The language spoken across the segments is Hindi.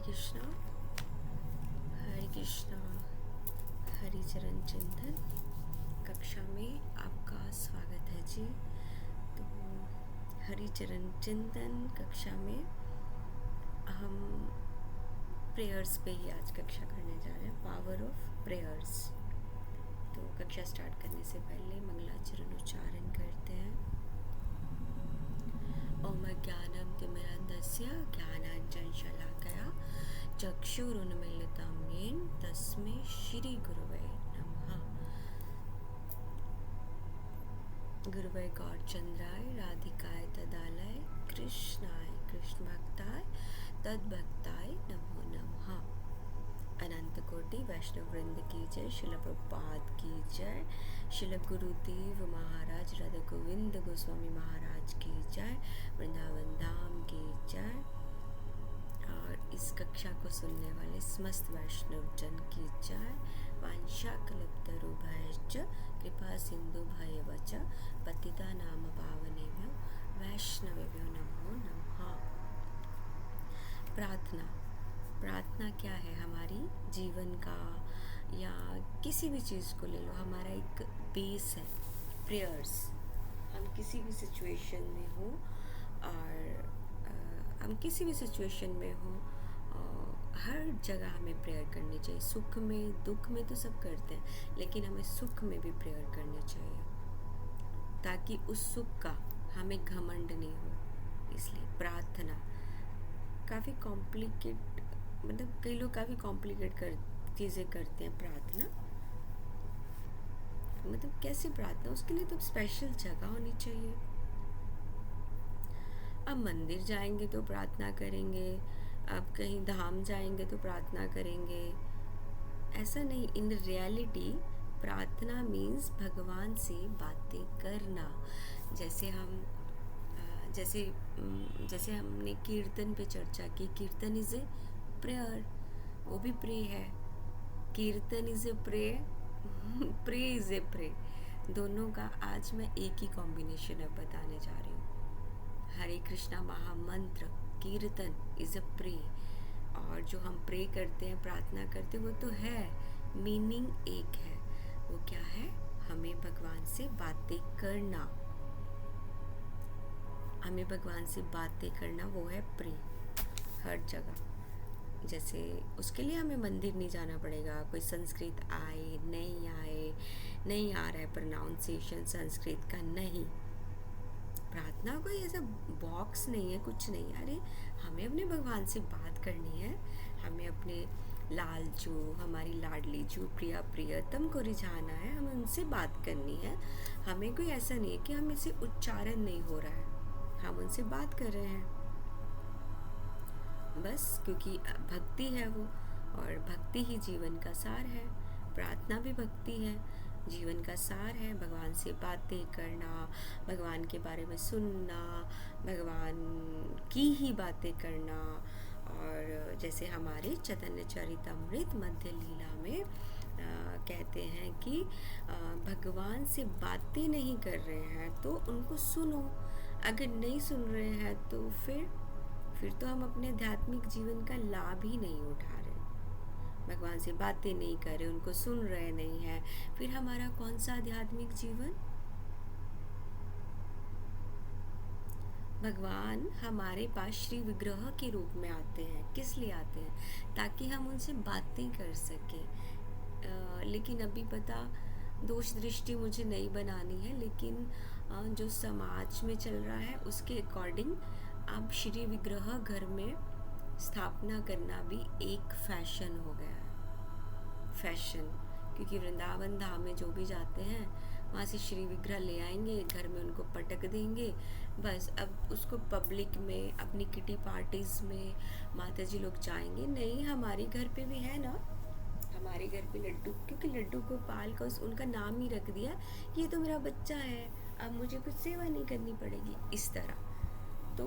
कृष्णा, हरे कृष्णा। हरि चरण चिंतन कक्षा में आपका स्वागत है जी। तो हरि चरण चिंतन कक्षा में हम प्रेयर्स पे ही आज कक्षा करने जा रहे हैं, पावर ऑफ प्रेयर्स। तो कक्षा स्टार्ट करने से पहले मंगलाचरण उच्चारण करते हैं। ओम ज्ञानम तिमिरन्धस्य ज्ञानाञ्जनशलाकया चक्षुरुन्मीलितं येन तस्मै श्री गुरुवे नमः। गुरुवे गौरचंद्राय राधिकाय तदालय कृष्णाय कृष्णभक्ताय तद्भक्ताय नमो नमः। अनंत कोटि वैष्णव वृंद की जय। शिल प्रभुपाद की जय। शिल गुरुदेव महाराज राधा गोविंद गोस्वामी महाराज की जय। वृंदावन धाम की जय। और इस कक्षा को सुनने वाले समस्त वैष्णव जन की जय। वांछा कल्पतरुभ्यश्च कृपा सिंधु भयवच पतिता नाम पावनेभ्यो वैष्णवेभ्यो नमो नमः। प्रार्थना क्या है? हमारी जीवन का या किसी भी चीज़ को ले लो, हमारा एक बेस है प्रेयर्स। हम किसी भी सिचुएशन में हो और हम किसी भी सिचुएशन में हो, हर जगह हमें प्रेयर करनी चाहिए। सुख में दुख में तो सब करते हैं, लेकिन हमें सुख में भी प्रेयर करनी चाहिए ताकि उस सुख का हमें घमंड नहीं हो। इसलिए प्रार्थना काफ़ी कॉम्प्लिकेट, मतलब कई लोग काफ़ी कॉम्प्लिकेट चीज़ें करते हैं। प्रार्थना मतलब कैसे प्रार्थना? उसके लिए तो स्पेशल जगह होनी चाहिए। अब मंदिर जाएंगे तो प्रार्थना करेंगे, अब कहीं धाम जाएंगे तो प्रार्थना करेंगे, ऐसा नहीं। इन रियलिटी प्रार्थना मीन्स भगवान से बातें करना। जैसे हमने कीर्तन पे चर्चा की, कीर्तन इज ए प्रेयर, वो भी प्रे है। Kirtan is a pray, pray is a pray. दोनों का आज मैं एक ही कॉम्बिनेशन अब बताने जा रही हूँ। हरे कृष्णा महामंत्र कीर्तन इज अ प्रे, और जो हम प्रे करते हैं, प्रार्थना करते हैं, वो तो है, मीनिंग एक है। वो क्या है? हमें भगवान से बातें करना। हमें भगवान से बातें करना, वो है प्रे। हर जगह, जैसे उसके लिए हमें मंदिर नहीं जाना पड़ेगा। कोई संस्कृत आए नहीं आ रहा है प्रोनाउंसिएशन संस्कृत का, नहीं। प्रार्थना कोई ऐसा बॉक्स नहीं है, कुछ नहीं। अरे हमें अपने भगवान से बात करनी है। हमें अपने लालजू, हमारी लाडली जू, प्रिया प्रियतम को रिझाना है। हमें उनसे बात करनी है। हमें कोई ऐसा नहीं है कि हमें से उच्चारण नहीं हो रहा है, हम उनसे बात कर रहे हैं बस, क्योंकि भक्ति है वो, और भक्ति ही जीवन का सार है। प्रार्थना भी भक्ति है, जीवन का सार है। भगवान से बातें करना, भगवान के बारे में सुनना, भगवान की ही बातें करना। और जैसे हमारे चैतन्य चरितमृत मध्य लीला में कहते हैं कि भगवान से बातें नहीं कर रहे हैं तो उनको सुनो। अगर नहीं सुन रहे हैं तो फिर तो हम अपने आध्यात्मिक जीवन का लाभ ही नहीं उठा रहे। भगवान से बातें नहीं कर रहे, उनको सुन रहे नहीं हैं, फिर हमारा कौन सा आध्यात्मिक जीवन? भगवान हमारे पास श्री विग्रह के रूप में आते हैं। किस लिए आते हैं? ताकि हम उनसे बातें कर सकें। लेकिन अभी पता, दोष दृष्टि मुझे नहीं बनानी है, लेकिन जो समाज में चल रहा है उसके अकॉर्डिंग अब श्री विग्रह घर में स्थापना करना भी एक फैशन हो गया है। फैशन, क्योंकि वृंदावन धाम में जो भी जाते हैं वहाँ से श्री विग्रह ले आएंगे, घर में उनको पटक देंगे, बस। अब उसको पब्लिक में, अपनी किटी पार्टीज में माता जी लोग जाएंगे नहीं। हमारे घर पे भी है ना, हमारे घर पे लड्डू, क्योंकि लड्डू गोपाल का उनका नाम ही रख दिया, ये तो मेरा बच्चा है, अब मुझे कुछ सेवा नहीं करनी पड़ेगी, इस तरह। तो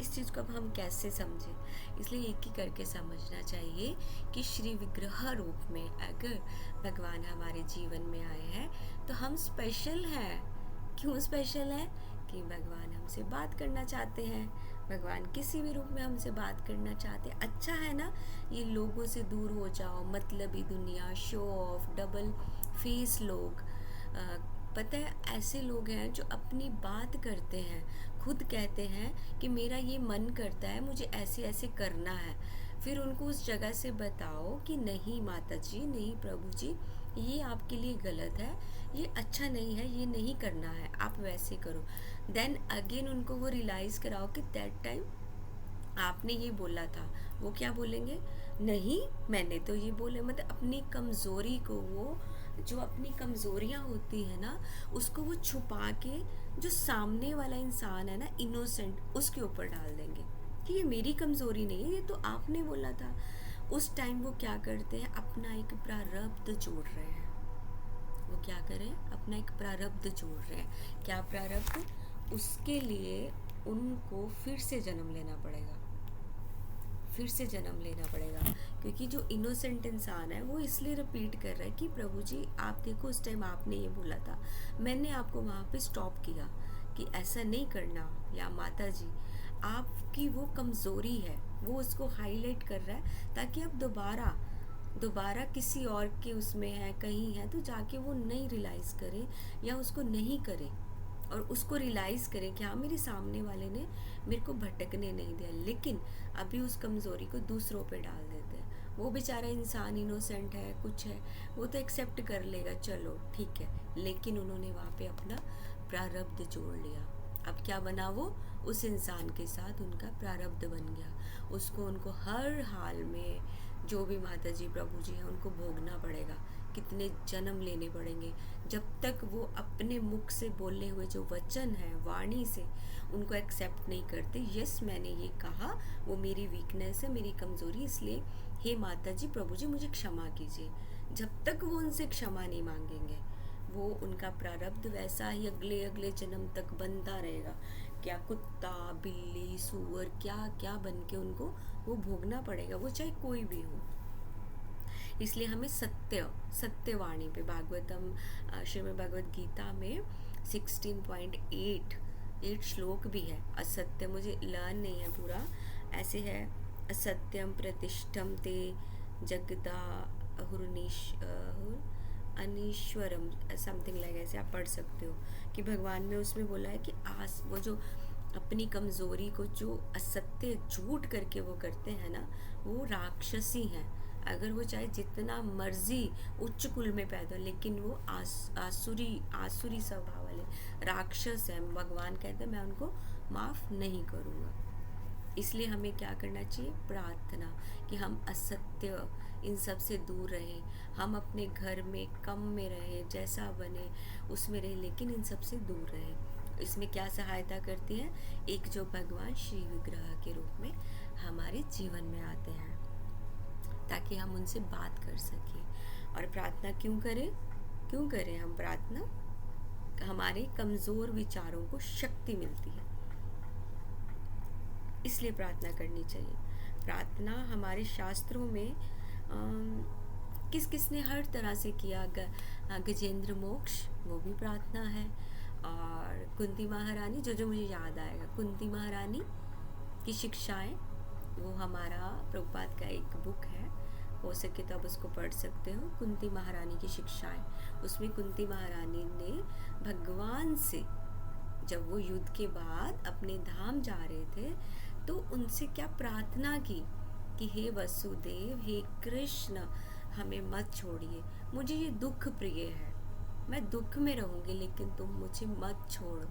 इस चीज़ को अब हम कैसे समझें? इसलिए एक ही करके समझना चाहिए कि श्री विग्रह रूप में अगर भगवान हमारे जीवन में आए हैं तो हम स्पेशल हैं। क्यों स्पेशल हैं? कि भगवान हमसे बात करना चाहते हैं, भगवान किसी भी रूप में हमसे बात करना चाहते हैं। अच्छा है ना, ये लोगों से दूर हो जाओ, मतलबी दुनिया, शो ऑफ, डबल फेस लोग। पता है ऐसे लोग हैं जो अपनी बात करते हैं, खुद कहते हैं कि मेरा ये मन करता है, मुझे ऐसे ऐसे करना है। फिर उनको उस जगह से बताओ कि नहीं माता जी, नहीं प्रभु जी, ये आपके लिए गलत है, ये अच्छा नहीं है, ये नहीं करना है, आप वैसे करो। देन अगेन उनको वो रियलाइज़ कराओ कि दैट टाइम आपने ये बोला था। वो क्या बोलेंगे, नहीं मैंने तो ये बोले। मतलब अपनी कमज़ोरी को, वो जो अपनी कमज़ोरियाँ होती है ना, उसको वो छुपा के जो सामने वाला इंसान है ना, इनोसेंट, उसके ऊपर डाल देंगे कि ये मेरी कमज़ोरी नहीं है, ये तो आपने बोला था। उस टाइम वो क्या करते हैं, अपना एक प्रारब्ध जोड़ रहे हैं। वो क्या करें, अपना एक प्रारब्ध जोड़ रहे हैं। क्या प्रारब्ध, उसके लिए उनको फिर से जन्म लेना पड़ेगा, फिर से जन्म लेना पड़ेगा। क्योंकि जो इनोसेंट इंसान है वो इसलिए रिपीट कर रहा है कि प्रभु जी आप देखो, उस टाइम आपने ये बोला था, मैंने आपको वहाँ पे स्टॉप किया कि ऐसा नहीं करना, या माता जी आपकी वो कमज़ोरी है, वो उसको हाईलाइट कर रहा है ताकि आप दोबारा दोबारा किसी और के उसमें है, कहीं है, तो जाके वो नहीं रियलाइज़ करे या उसको नहीं करे, और उसको रियलाइज़ करें कि हाँ मेरे सामने वाले ने मेरे को भटकने नहीं दिया। लेकिन अभी उस कमज़ोरी को दूसरों पे डाल देते हैं। वो बेचारा इंसान इनोसेंट है, कुछ है, वो तो एक्सेप्ट कर लेगा, चलो ठीक है। लेकिन उन्होंने वहाँ पे अपना प्रारब्ध जोड़ लिया। अब क्या बना, वो उस इंसान के साथ उनका प्रारब्ध बन गया। उसको उनको हर हाल में जो भी माता जी प्रभु जी हैं उनको भोगना पड़ेगा, कितने जन्म लेने पड़ेंगे, जब तक वो अपने मुख से बोले हुए जो वचन है, वाणी से उनको एक्सेप्ट नहीं करते। यस मैंने ये कहा, वो मेरी वीकनेस है, मेरी कमज़ोरी, इसलिए हे माता जी प्रभु जी मुझे क्षमा कीजिए। जब तक वो उनसे क्षमा नहीं मांगेंगे, वो उनका प्रारब्ध वैसा ही अगले अगले जन्म तक बनता रहेगा। क्या कुत्ता, बिल्ली, सूअर, क्या क्या बन के उनको वो भोगना पड़ेगा, वो चाहे कोई भी हो। इसलिए हमें सत्यवाणी पे भागवतम, श्रीमद् भगवद गीता में 16.8 श्लोक भी है। असत्य मुझे लर्न नहीं है पूरा, ऐसे है, असत्यम प्रतिष्ठम ते जगदा अनीश्वरम, समथिंग लाइक, ऐसे आप पढ़ सकते हो कि भगवान ने उसमें बोला है कि वो जो अपनी कमज़ोरी को जो असत्य झूठ करके वो करते हैं ना, वो राक्षसी हैं। अगर वो चाहे जितना मर्जी उच्च कुल में पैदा, लेकिन वो आसुरी स्वभाव वाले राक्षस हैं, भगवान कहते हैं मैं उनको माफ़ नहीं करूँगा। इसलिए हमें क्या करना चाहिए, प्रार्थना कि हम असत्य इन सब से दूर रहें, हम अपने घर में कम में रहें, जैसा बने उसमें रहें, लेकिन इन सब से दूर रहें। इसमें क्या सहायता करती है, एक जो भगवान श्री विग्रह के रूप में हमारे जीवन में आते हैं, ताकि हम उनसे बात कर सकें। और प्रार्थना क्यों करें हम प्रार्थना, हमारे कमज़ोर विचारों को शक्ति मिलती है, इसलिए प्रार्थना करनी चाहिए। प्रार्थना हमारे शास्त्रों में किस किस ने हर तरह से किया, गजेंद्र मोक्ष वो भी प्रार्थना है। और कुंती महारानी, जो मुझे याद आएगा, कुंती महारानी की शिक्षाएं, वो हमारा प्रभुपाद का एक बुक है, हो सके तो आप उसको पढ़ सकते हो, कुंती महारानी की शिक्षाएं। उसमें कुंती महारानी ने भगवान से, जब वो युद्ध के बाद अपने धाम जा रहे थे, तो उनसे क्या प्रार्थना की कि हे वसुदेव, हे कृष्ण, हमें मत छोड़िए, मुझे ये दुख प्रिय है, मैं दुख में रहूँगी लेकिन तुम मुझे मत छोड़ो,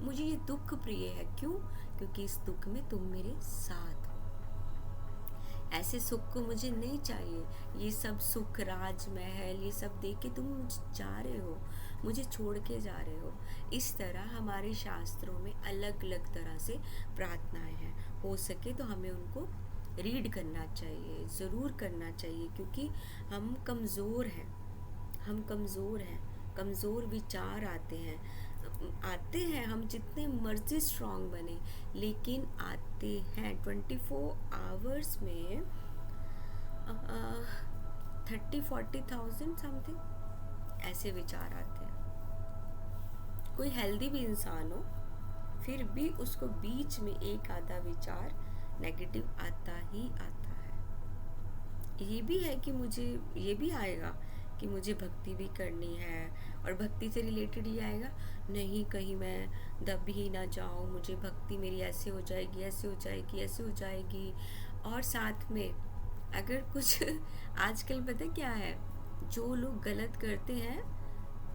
मुझे ये दुख प्रिय है। क्यों? क्योंकि इस दुख में तुम मेरे साथ हो। ऐसे सुख को मुझे नहीं चाहिए, ये सब सुख, राजमहल, ये सब देख के तुम जा रहे हो, मुझे छोड़ के जा रहे हो। इस तरह हमारे शास्त्रों में अलग अलग तरह से प्रार्थनाएं हैं। हो सके तो हमें उनको रीड करना चाहिए, ज़रूर करना चाहिए, क्योंकि हम कमज़ोर हैं, कमज़ोर विचार आते हैं, हम जितने मर्जी स्ट्रांग बने, लेकिन आते हैं। 24 आवर्स में 30-40,000 समथिंग ऐसे विचार आते हैं। कोई हेल्दी भी इंसान हो, फिर भी उसको बीच में एक आधा विचार नेगेटिव आता ही आता है। ये भी है कि मुझे ये भी आएगा कि मुझे भक्ति भी करनी है, और भक्ति से रिलेटेड ये आएगा, नहीं कहीं मैं दब ही ना जाऊँ, मुझे भक्ति मेरी ऐसे हो जाएगी, ऐसे हो जाएगी, ऐसे हो जाएगी। और साथ में अगर कुछ आजकल पता क्या है, जो लोग गलत करते हैं,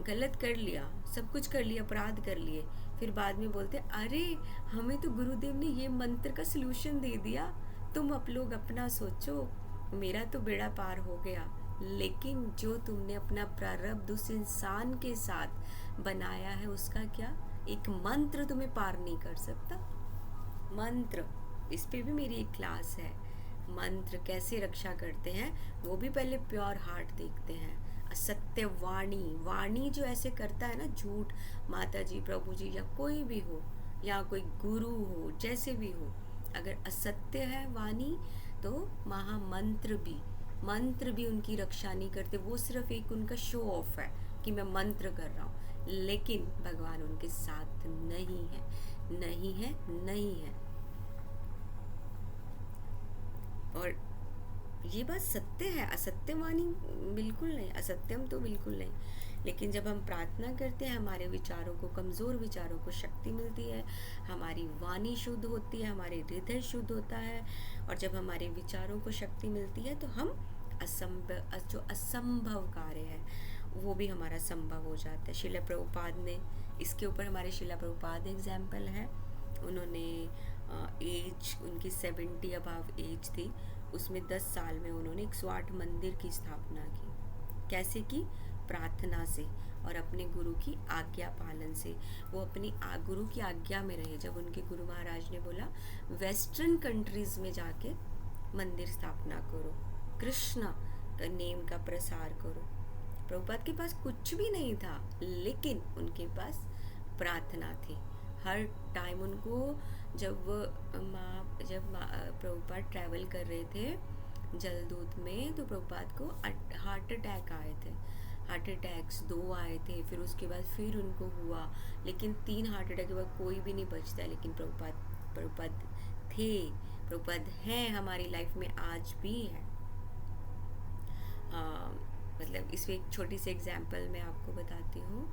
गलत कर लिया, सब कुछ कर लिया, अपराध कर लिए, फिर बाद में बोलते अरे हमें तो गुरुदेव ने ये मंत्र का सलूशन दे दिया, तुम आप लोग अपना सोचो, मेरा तो बेड़ा पार हो गया। लेकिन जो तुमने अपना प्रारब्ध उस इंसान के साथ बनाया है, उसका क्या? एक मंत्र तुम्हें पार नहीं कर सकता। मंत्र, इस पे भी मेरी एक क्लास है। मंत्र कैसे रक्षा करते हैं, वो भी पहले प्योर हार्ट देखते हैं। असत्य वाणी, वाणी जो ऐसे करता है ना, झूठ, माता जी, प्रभु जी, या कोई भी हो, या कोई गुरु हो, जैसे भी हो, अगर असत्य है वाणी, तो महामंत्र भी, मंत्र भी उनकी रक्षा नहीं करते। वो सिर्फ एक उनका शो ऑफ है कि मैं मंत्र कर रहा हूँ, लेकिन भगवान उनके साथ नहीं है, नहीं है, नहीं है। और ये बात सत्य है, असत्यवाणी बिल्कुल नहीं, असत्यम तो बिल्कुल नहीं। लेकिन जब हम प्रार्थना करते हैं, हमारे विचारों को, कमज़ोर विचारों को शक्ति मिलती है, हमारी वाणी शुद्ध होती है, हमारे हृदय शुद्ध होता है, और जब हमारे विचारों को शक्ति मिलती है तो हम जो असंभव कार्य है वो भी हमारा संभव हो जाता है। शिला प्रभुपाद ने इसके ऊपर, हमारे शिला प्रभुपाद एग्जाम्पल है। उन्होंने एज उनकी 70 अबाव एज थी, उसमें 10 साल में उन्होंने 108 मंदिर की स्थापना की। कैसे की? प्रार्थना से और अपने गुरु की आज्ञा पालन से। वो अपनी गुरु की आज्ञा में रहे। जब उनके गुरु महाराज ने बोला वेस्टर्न कंट्रीज में जाके मंदिर स्थापना करो, कृष्ण का नेम का प्रसार करो। प्रभुपाद के पास कुछ भी नहीं था, लेकिन उनके पास प्रार्थना थी। हर टाइम उनको, जब प्रभुपाद ट्रैवल कर रहे थे जलदूत में, तो प्रभुपाद को हार्ट अटैक आए थे। हार्ट अटैक्स 2 आए थे, फिर उसके बाद फिर उनको हुआ, लेकिन 3 हार्ट अटैक के बाद कोई भी नहीं बचता है। लेकिन प्रभुपाद थे, प्रभुपाद हैं, हमारी लाइफ में आज भी है। मतलब इसमें एक छोटी सी एग्जाम्पल मैं आपको बताती हूँ।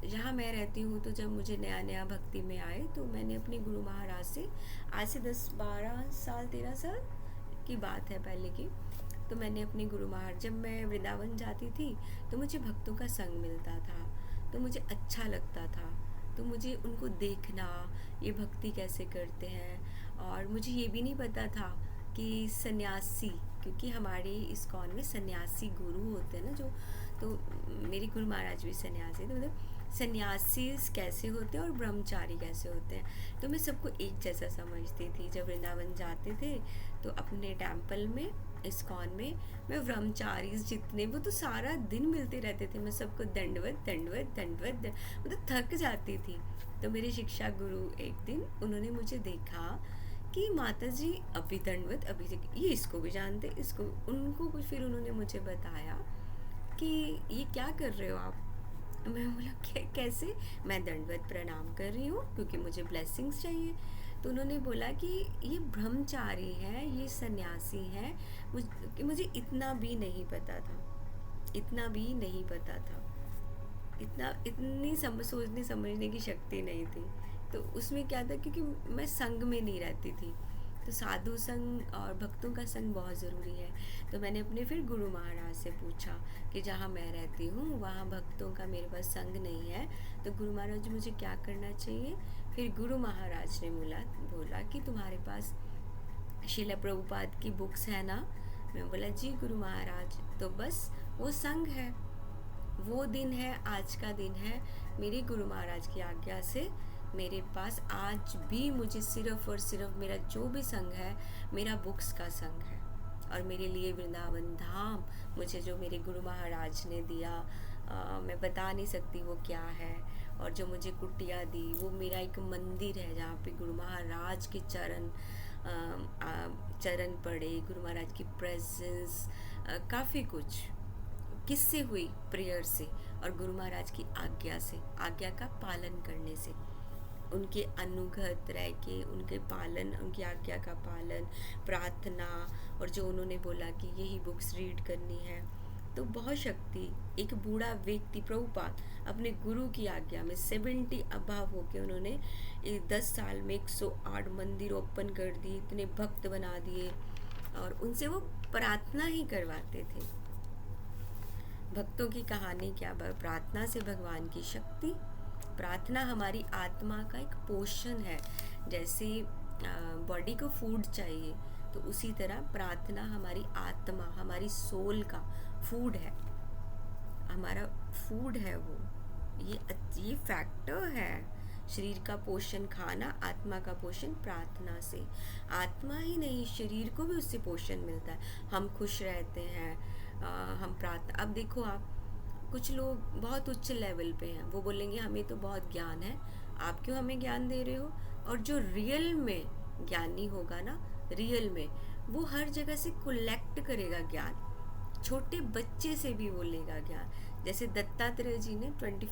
जहाँ मैं रहती हूँ, तो जब मुझे नया नया भक्ति में आए, तो मैंने अपने गुरु महाराज से, आज से 10-12 साल 13 साल की बात है पहले की, तो मैंने अपने गुरु महाराज, जब मैं वृंदावन जाती थी तो मुझे भक्तों का संग मिलता था, तो मुझे अच्छा लगता था, तो मुझे उनको देखना, ये भक्ति कैसे करते हैं। और मुझे ये भी नहीं पता था कि सन्यासी, क्योंकि हमारे इस्कॉन में सन्यासी गुरु होते हैं ना, जो, तो मेरे गुरु महाराज भी सन्यासी थे, मतलब सन्यासी कैसे होते हैं और ब्रह्मचारी कैसे होते हैं। तो मैं सबको एक जैसा समझती थी। जब वृंदावन जाते थे तो अपने टेम्पल में, इस्कॉन में, मैं ब्रह्मचारी जितने, वो तो सारा दिन मिलते रहते थे, मैं सबको दंडवत दंडवत दंडवत, मतलब थक जाती थी। तो मेरे शिक्षा गुरु एक दिन उन्होंने मुझे देखा कि माता जी अभी दंडवत, अभी ये इसको भी जानते, इसको, उनको कुछ, फिर उन्होंने मुझे बताया कि ये क्या कर रहे हो आप। मैं बोला कैसे? मैं दंडवत प्रणाम कर रही हूँ क्योंकि मुझे ब्लेसिंग्स चाहिए। तो उन्होंने बोला कि ये ब्रह्मचारी है, ये सन्यासी है। मुझे इतना भी नहीं पता था, इतना भी नहीं पता था, इतनी सोचने समझने की शक्ति नहीं थी। तो उसमें क्या था, क्योंकि मैं संग में नहीं रहती थी, तो साधु संग और भक्तों का संग बहुत ज़रूरी है। तो मैंने अपने फिर गुरु महाराज से पूछा कि जहाँ मैं रहती हूँ वहाँ भक्तों का मेरे पास संग नहीं है, तो गुरु महाराज मुझे क्या करना चाहिए। फिर गुरु महाराज ने बोला कि तुम्हारे पास शिला प्रभुपाद की बुक्स है ना। मैं बोला जी गुरु महाराज, तो बस वो संग है, वो दिन है, आज का दिन है। मेरे गुरु महाराज की आज्ञा से मेरे पास आज भी, मुझे सिर्फ और सिर्फ मेरा जो भी संग है, मेरा बुक्स का संग है। और मेरे लिए वृंदावन धाम, मुझे जो मेरे गुरु महाराज ने दिया, मैं बता नहीं सकती वो क्या है। और जो मुझे कुटिया दी, वो मेरा एक मंदिर है जहाँ पे गुरु महाराज के चरण पड़े, गुरु महाराज की प्रेजेंस, काफ़ी कुछ किससे हुई, प्रेयर से और गुरु महाराज की आज्ञा से, आज्ञा का पालन करने से। उनके अनुगत रह के उनके पालन, उनकी आज्ञा का पालन, प्रार्थना, और जो उन्होंने बोला कि यही बुक्स रीड करनी है, तो बहुत शक्ति। एक बूढ़ा व्यक्ति प्रभुपाद अपने गुरु की आज्ञा में 70 अभाव होके उन्होंने 10 साल में 108 मंदिर ओपन कर दिए, इतने भक्त बना दिए, और उनसे वो प्रार्थना ही करवाते थे। भक्तों की कहानी क्या, प्रार्थना से भगवान की शक्ति। प्रार्थना हमारी आत्मा का एक पोषण है। जैसे बॉडी को फूड चाहिए, तो उसी तरह प्रार्थना हमारी आत्मा, हमारी सोल का फूड है, हमारा फूड है वो। ये फैक्टर है। शरीर का पोषण खाना, आत्मा का पोषण प्रार्थना से। आत्मा ही नहीं, शरीर को भी उससे पोषण मिलता है। हम खुश रहते हैं, हम प्रार्थना। अब देखो आप, कुछ लोग बहुत उच्च लेवल पे हैं, वो बोलेंगे हमें तो बहुत ज्ञान है, आप क्यों हमें ज्ञान दे रहे हो। और जो रियल में ज्ञानी होगा ना, रियल में, वो हर जगह से कलेक्ट करेगा ज्ञान, छोटे बच्चे से भी वो लेगा ज्ञान। जैसे दत्तात्रेय जी ने 24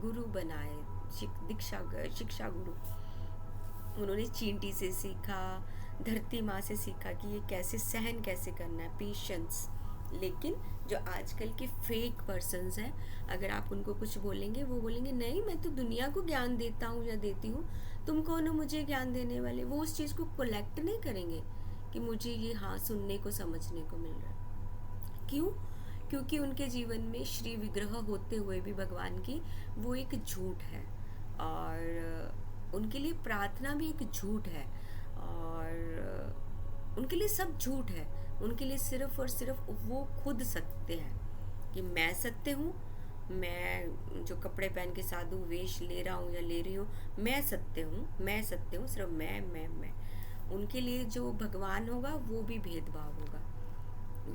गुरु बनाए, शिक्षा गुरु। उन्होंने चींटी से सीखा, धरती माँ से सीखा कि ये कैसे सहन कैसे करना है, पेशेंस। लेकिन जो आजकल के फेक पर्सन्स हैं, अगर आप उनको कुछ बोलेंगे, वो बोलेंगे नहीं मैं तो दुनिया को ज्ञान देता हूँ या देती हूँ, तुम कौन हो मुझे ज्ञान देने वाले। वो उस चीज़ को कलेक्ट नहीं करेंगे कि मुझे ये हाँ सुनने को समझने को मिल रहा है। क्यों? क्योंकि उनके जीवन में श्री विग्रह होते हुए भी भगवान की वो एक झूठ है, और उनके लिए प्रार्थना भी एक झूठ है, और उनके लिए सब झूठ है। उनके लिए सिर्फ और सिर्फ वो खुद सत्य है कि मैं सत्य हूँ, मैं जो कपड़े पहन के साधु वेश ले रहा हूँ या ले रही हूँ, मैं सत्य हूँ, मैं सत्य हूँ, सिर्फ मैं। उनके लिए जो भगवान होगा वो भी भेदभाव होगा,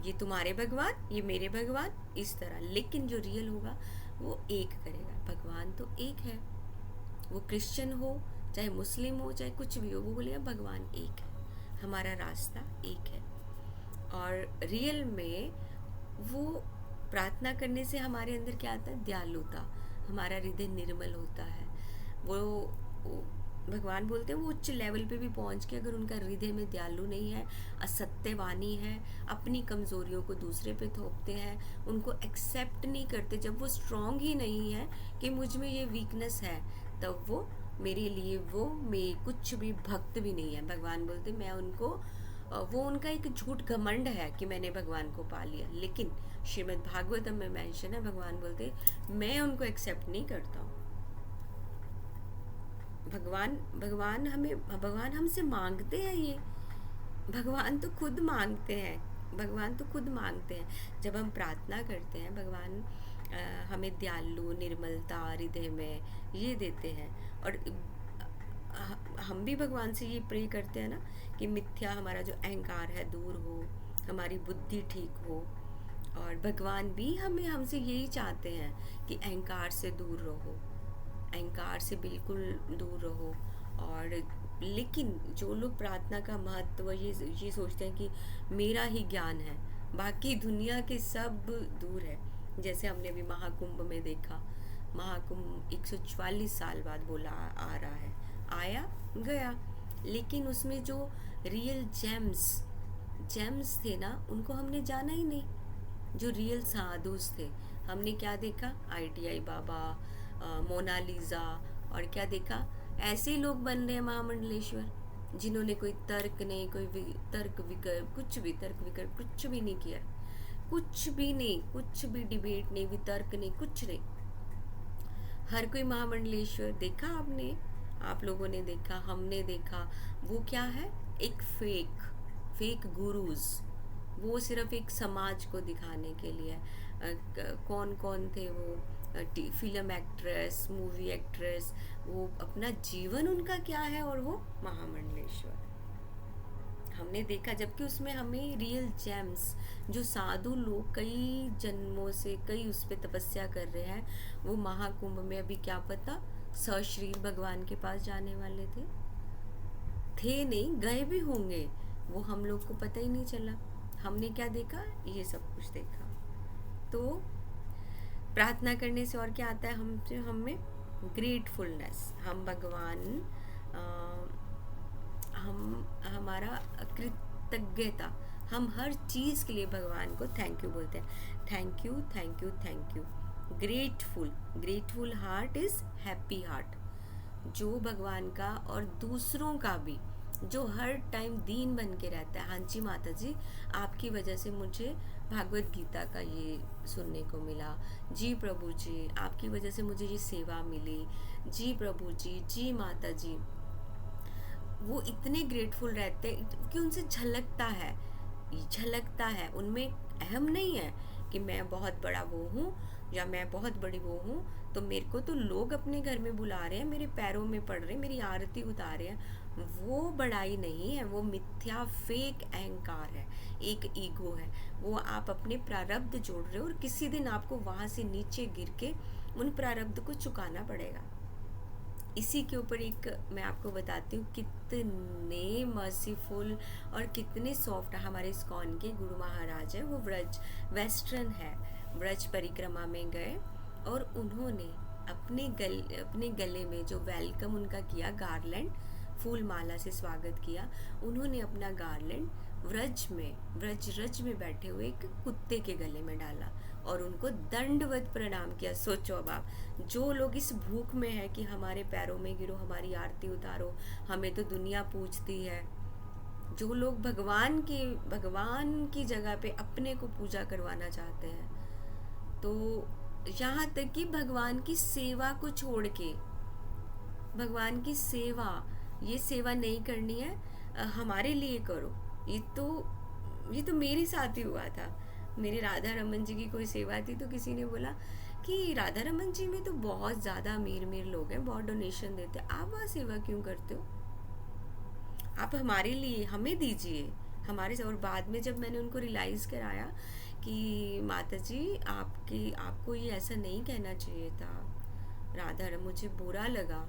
ये तुम्हारे भगवान, ये मेरे भगवान, इस तरह। लेकिन जो रियल होगा वो एक करेगा। भगवान तो एक है, वो क्रिश्चियन हो चाहे मुस्लिम हो चाहे कुछ भी हो, वो बोलेगा भगवान एक है, हमारा रास्ता एक है। और रियल में वो प्रार्थना करने से हमारे अंदर क्या आता है, दयालुता, हमारा हृदय निर्मल होता है। वो भगवान बोलते हैं वो उच्च लेवल पे भी पहुंच के अगर उनका हृदय में दयालु नहीं है, असत्यवानी है, अपनी कमज़ोरियों को दूसरे पे थोपते हैं, उनको एक्सेप्ट नहीं करते, जब वो स्ट्रांग ही नहीं है कि मुझ में ये वीकनेस है, तब वो मेरे लिए कुछ भी भक्त भी नहीं है। भगवान बोलते मैं उनको, वो उनका एक झूठ घमंड है कि मैंने भगवान को पा लिया। लेकिन श्रीमद् भागवतम में मेंशन है, भगवान बोलते मैं उनको एक्सेप्ट नहीं करता हूँ। भगवान हमसे मांगते हैं, ये भगवान तो खुद मांगते हैं। जब हम प्रार्थना करते हैं, भगवान हमें दयालु, निर्मलता हृदय में ये देते हैं। और हम भी भगवान से ये प्रे करते हैं ना कि मिथ्या, हमारा जो अहंकार है दूर हो, हमारी बुद्धि ठीक हो। और भगवान भी हमसे यही चाहते हैं कि अहंकार से दूर रहो, अहंकार से बिल्कुल दूर रहो। और लेकिन जो लोग प्रार्थना का महत्व ये सोचते हैं कि मेरा ही ज्ञान है, बाकी दुनिया के सब दूर है। जैसे हमने भी महाकुंभ में देखा, महाकुंभ 144 साल बाद बोला आ रहा है, आया गया, लेकिन उसमें जो रियल जेम्स थे ना, उनको हमने जाना ही नहीं। जो रियल साधुस थे, हमने क्या देखा, ITI बाबा, मोनालिसा, और क्या देखा, ऐसे लोग बन रहे हैं महामंडलेश्वर, जिन्होंने कोई तर्क नहीं, कोई तर्क विकल्प कुछ भी नहीं किया, कुछ भी डिबेट नहीं, वितर्क नहीं, कुछ नहीं। हर कोई महामंडलेश्वर देखा आपने, आप लोगों ने देखा, हमने देखा। वो क्या है, एक फेक गुरुज, वो सिर्फ एक समाज को दिखाने के लिए। कौन थे वो, फिल्म एक्ट्रेस, मूवी एक्ट्रेस, वो अपना जीवन उनका क्या है, और वो महामंडलेश्वर हमने देखा। जबकि उसमें हमें रियल जेम्स, जो साधु लोग कई जन्मों से कई उस पर तपस्या कर रहे हैं, वो महाकुंभ में अभी क्या पता सशरीर भगवान के पास जाने वाले थे नहीं, गए भी होंगे, वो हम लोग को पता ही नहीं चला। हमने क्या देखा, ये सब कुछ देखा। तो प्रार्थना करने से और क्या आता है हमें, ग्रेटफुलनेस, हम भगवान हम हमारा कृतज्ञता, हम हर चीज़ के लिए भगवान को थैंक यू बोलते हैं। Thank you, thank you, thank you. Grateful, grateful heart is happy heart. जो भगवान का और दूसरों का भी, जो हर टाइम दीन बन के रहता है। हाँ जी माता जी, आपकी वजह से मुझे भागवत गीता का ये सुनने को मिला। जी प्रभु जी, आपकी वजह से मुझे ये सेवा मिली। जी प्रभु जी, जी माता जी। वो इतने ग्रेटफुल रहते हैं कि उनसे झलकता है उनमें। अहम नहीं है कि मैं बहुत बड़ा वो हूँ या मैं बहुत बड़ी वो हूँ, तो मेरे को तो लोग अपने घर में बुला रहे हैं, मेरे पैरों में पड़ रहे हैं, मेरी आरती उतार रहे हैं। वो बड़ाई नहीं है, वो मिथ्या फेक अहंकार है, एक ईगो है। वो आप अपने प्रारब्ध जोड़ रहे हो और किसी दिन आपको वहाँ से नीचे गिर के उन प्रारब्ध को चुकाना पड़ेगा। इसी के ऊपर एक मैं आपको बताती हूँ, कितने मर्सीफुल और कितने सॉफ्ट हमारे इस्कॉन के गुरु महाराज हैं। वो वेस्टर्न है, ब्रज परिक्रमा में गए और उन्होंने अपने गले में जो वेलकम उनका किया, गार्लैंड, फूल माला से स्वागत किया। उन्होंने अपना गार्लैंड व्रज में बैठे हुए एक कुत्ते के गले में डाला और उनको दंडवत प्रणाम किया। सोचो अब आप, जो लोग इस भूख में है कि हमारे पैरों में गिरो, हमारी आरती उतारो, हमें तो दुनिया पूजती है, जो लोग भगवान की जगह पे अपने को पूजा करवाना चाहते हैं, तो यहाँ तक कि भगवान की सेवा को छोड़ के, भगवान की सेवा, ये सेवा नहीं करनी है, हमारे लिए करो। ये तो मेरे साथ ही हुआ था। मेरे राधा रमन जी की कोई सेवा थी, तो किसी ने बोला कि राधा रमन जी में तो बहुत ज़्यादा अमीर लोग हैं, बहुत डोनेशन देते हैं, आप वहाँ सेवा क्यों करते हो? आप हमारे लिए हमें दीजिए, हमारे से। और बाद में जब मैंने उनको रियलाइज़ कराया कि माता जी आपको ये ऐसा नहीं कहना चाहिए था, मुझे बुरा लगा।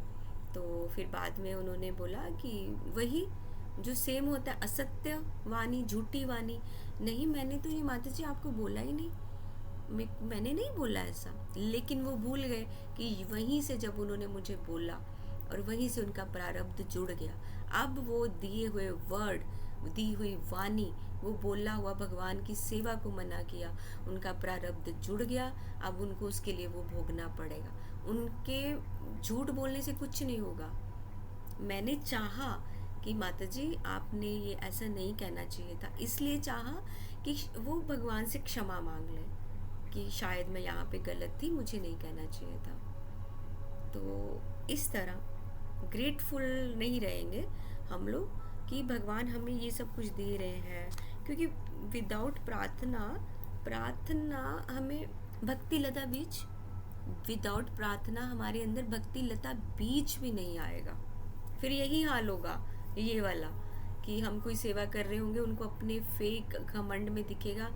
तो फिर बाद में उन्होंने बोला कि वही जो सेम होता है, असत्य वाणी, झूठी वाणी। नहीं, मैंने तो ये माता जी आपको बोला ही नहीं, मैंने नहीं बोला ऐसा। लेकिन वो भूल गए कि वहीं से जब उन्होंने मुझे बोला और वहीं से उनका प्रारब्ध जुड़ गया। अब वो दिए हुए वर्ड, दी हुई वाणी, वो बोला हुआ भगवान की सेवा को मना किया, उनका प्रारब्ध जुड़ गया। अब उनको उसके लिए वो भोगना पड़ेगा। उनके झूठ बोलने से कुछ नहीं होगा। मैंने चाहा कि माता जी आपने ये ऐसा नहीं कहना चाहिए था, इसलिए चाहा कि वो भगवान से क्षमा मांग ले कि शायद मैं यहाँ पे गलत थी, मुझे नहीं कहना चाहिए था। तो इस तरह ग्रेटफुल नहीं रहेंगे हम लोग कि भगवान हमें ये सब कुछ दे रहे हैं, क्योंकि विदाउट प्रार्थना हमें भक्ति लता बीज, विदाउट प्रार्थना हमारे अंदर भक्ति लता बीज भी नहीं आएगा। फिर यही हाल होगा ये वाला कि हम कोई सेवा कर रहे होंगे, उनको अपने फेक घमंड में दिखेगा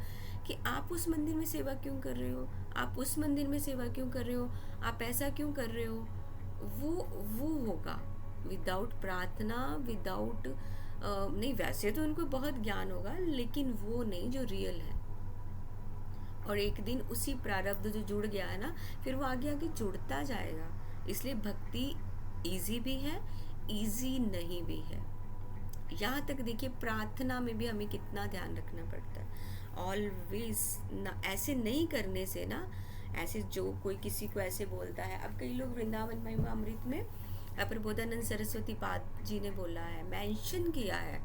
कि आप उस मंदिर में सेवा क्यों कर रहे हो, आप उस मंदिर में सेवा क्यों कर रहे हो, आप ऐसा क्यों कर रहे हो। वो होगा विदाउट प्रार्थना, विदाउट नहीं, वैसे तो उनको बहुत ज्ञान होगा, लेकिन वो नहीं जो रियल है। और एक दिन उसी प्रारब्ध जो जुड़ गया है ना, फिर वो आगे आगे जुड़ता जाएगा। इसलिए भक्ति इजी भी है, इजी नहीं भी है। यहाँ तक देखिए, प्रार्थना में भी हमें कितना ध्यान रखना पड़ता है। ऑलवेज ना ऐसे नहीं करने से ना, ऐसे जो कोई किसी को ऐसे बोलता है। अब कई लोग वृंदावन महिमा अमृत में प्रबोधानंद सरस्वती पाद जी ने बोला है, मेंशन किया है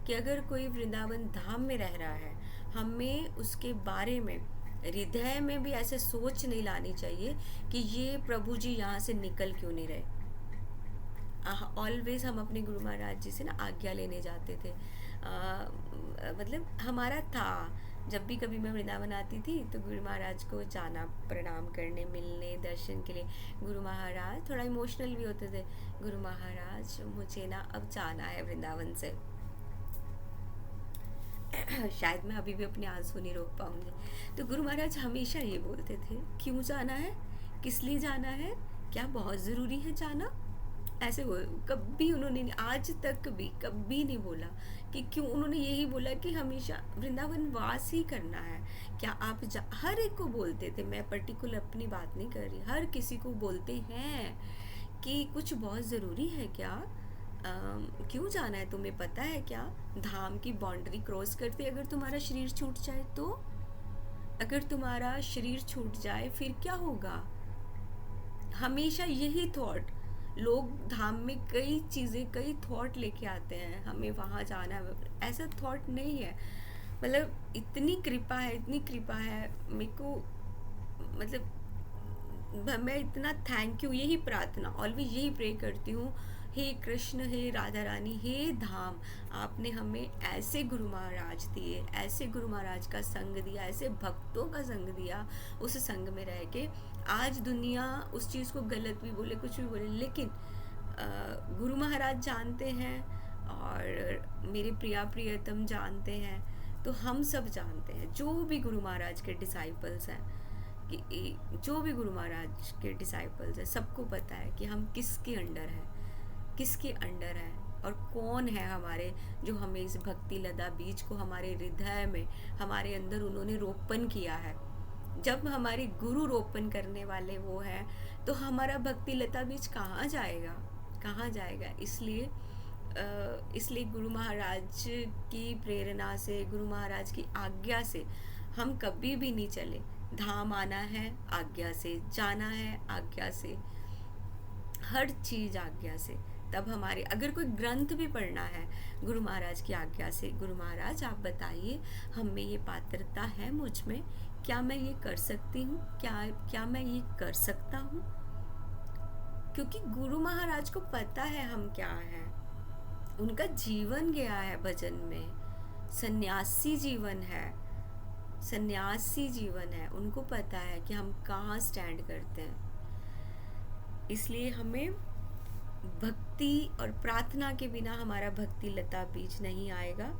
कि अगर कोई वृंदावन धाम में रह रहा है, हमें उसके बारे में हृदय में भी ऐसे सोच नहीं लानी चाहिए कि ये प्रभु जी यहाँ से निकल क्यों नहीं रहे। ऑलवेज हम अपने गुरु महाराज जी से ना आज्ञा लेने जाते थे। मतलब हमारा था, जब भी कभी मैं वृंदावन आती थी तो गुरु महाराज को जाना, प्रणाम करने, मिलने, दर्शन के लिए। गुरु महाराज थोड़ा इमोशनल भी होते थे, गुरु महाराज मुझे ना अब जाना है वृंदावन से। शायद मैं अभी भी अपने आंसू नहीं रोक पाऊंगी। तो गुरु महाराज हमेशा ये बोलते थे, क्यों जाना है, किस लिए जाना है, क्या बहुत ज़रूरी है जाना, ऐसे वो कभी उन्होंने आज तक भी कभी नहीं बोला कि क्यों। उन्होंने यही बोला कि हमेशा वृंदावन वास ही करना है। क्या आप हर एक को बोलते थे, मैं पर्टिकुलर अपनी बात नहीं कर रही, हर किसी को बोलते हैं कि कुछ बहुत ज़रूरी है क्या, क्यों जाना है तुम्हें पता है क्या, धाम की बाउंड्री क्रॉस करते अगर तुम्हारा शरीर छूट जाए तो, अगर तुम्हारा शरीर छूट जाए फिर क्या होगा। हमेशा यही थॉट, लोग धाम में कई चीज़ें कई थॉट लेके आते हैं, हमें वहाँ जाना है, ऐसा थॉट नहीं है। मतलब इतनी कृपा है, इतनी कृपा है मेरे को, मतलब मैं इतना थैंक यू, यही प्रार्थना ऑलवेज यही प्रे करती हूँ, हे कृष्ण, हे राधा रानी, हे धाम, आपने हमें ऐसे गुरु महाराज दिए, ऐसे गुरु महाराज का संग दिया, ऐसे भक्तों का संग दिया, उस संग में रह के आज दुनिया उस चीज़ को गलत भी बोले कुछ भी बोले, लेकिन गुरु महाराज जानते हैं और मेरे प्रिया प्रियतम जानते हैं, तो हम सब जानते हैं जो भी गुरु महाराज के डिसाइपल्स हैं, कि जो भी गुरु महाराज के डिसाइपल्स हैं, सबको पता है कि हम किसके अंडर हैं, किसके अंडर है और कौन है हमारे, जो हमें इस भक्ति लता बीज को हमारे हृदय में, हमारे अंदर उन्होंने रोपण किया है। जब हमारे गुरु रोपण करने वाले वो हैं, तो हमारा भक्ति लता बीज कहाँ जाएगा, कहाँ जाएगा। इसलिए गुरु महाराज की प्रेरणा से, गुरु महाराज की आज्ञा से हम कभी भी नहीं चले। धाम आना है आज्ञा से, जाना है आज्ञा से, हर चीज़ आज्ञा से। तब हमारे अगर कोई ग्रंथ भी पढ़ना है गुरु महाराज की आज्ञा से, गुरु महाराज आप बताइए हम में ये पात्रता है मुझ में, क्या मैं ये कर सकती हूँ, क्या मैं ये कर सकता हूँ। क्योंकि गुरु महाराज को पता है हम क्या हैं, उनका जीवन गया है भजन में, सन्यासी जीवन है, सन्यासी जीवन है, उनको पता है कि हम कहाँ स्टैंड करते हैं। इसलिए हमें भक्ति और प्रार्थना के बिना हमारा भक्ति लता बीज नहीं आएगा,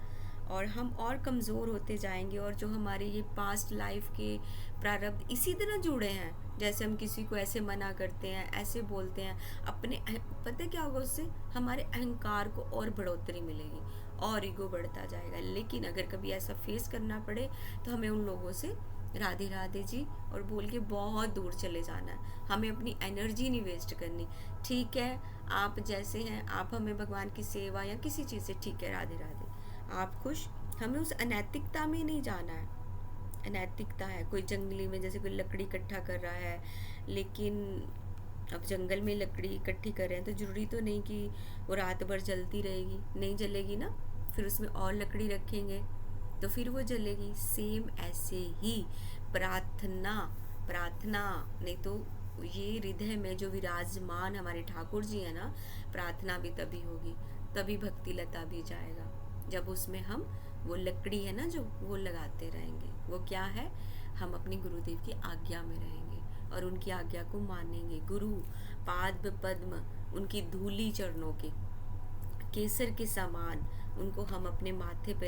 और हम और कमज़ोर होते जाएंगे, और जो हमारे ये पास्ट लाइफ के प्रारब्ध इसी तरह जुड़े हैं, जैसे हम किसी को ऐसे मना करते हैं, ऐसे बोलते हैं, अपने पता क्या होगा, उससे हमारे अहंकार को और बढ़ोतरी मिलेगी और ईगो बढ़ता जाएगा। लेकिन अगर कभी ऐसा फेस करना पड़े तो हमें उन लोगों से राधे राधे जी और बोल के बहुत दूर चले जाना है, हमें अपनी एनर्जी नहीं वेस्ट करनी। ठीक है, आप जैसे हैं, आप हमें भगवान की सेवा या किसी चीज़ से, ठीक है, राधे राधे, आप खुश, हमें उस अनैतिकता में नहीं जाना है। अनैतिकता है कोई जंगली में, जैसे कोई लकड़ी इकट्ठा कर रहा है, लेकिन अब जंगल में लकड़ी इकट्ठी कर रहे हैं तो ज़रूरी तो नहीं कि वो रात भर जलती रहेगी, नहीं जलेगी ना, फिर उसमें और लकड़ी रखेंगे तो फिर वो जलेगी। सेम ऐसे ही प्रार्थना, प्रार्थना नहीं तो ये हृदय में जो विराजमान हमारे ठाकुर जी है ना, प्रार्थना भी तभी होगी, तभी भक्ति लता भी जाएगा, जब उसमें हम वो लकड़ी है ना जो वो लगाते रहेंगे। वो क्या है, हम अपने गुरुदेव की आज्ञा में रहेंगे और उनकी आज्ञा को मानेंगे। गुरु पाद पद्म, उनकी धूली चरणों के केसर के समान, उनको हम अपने माथे पे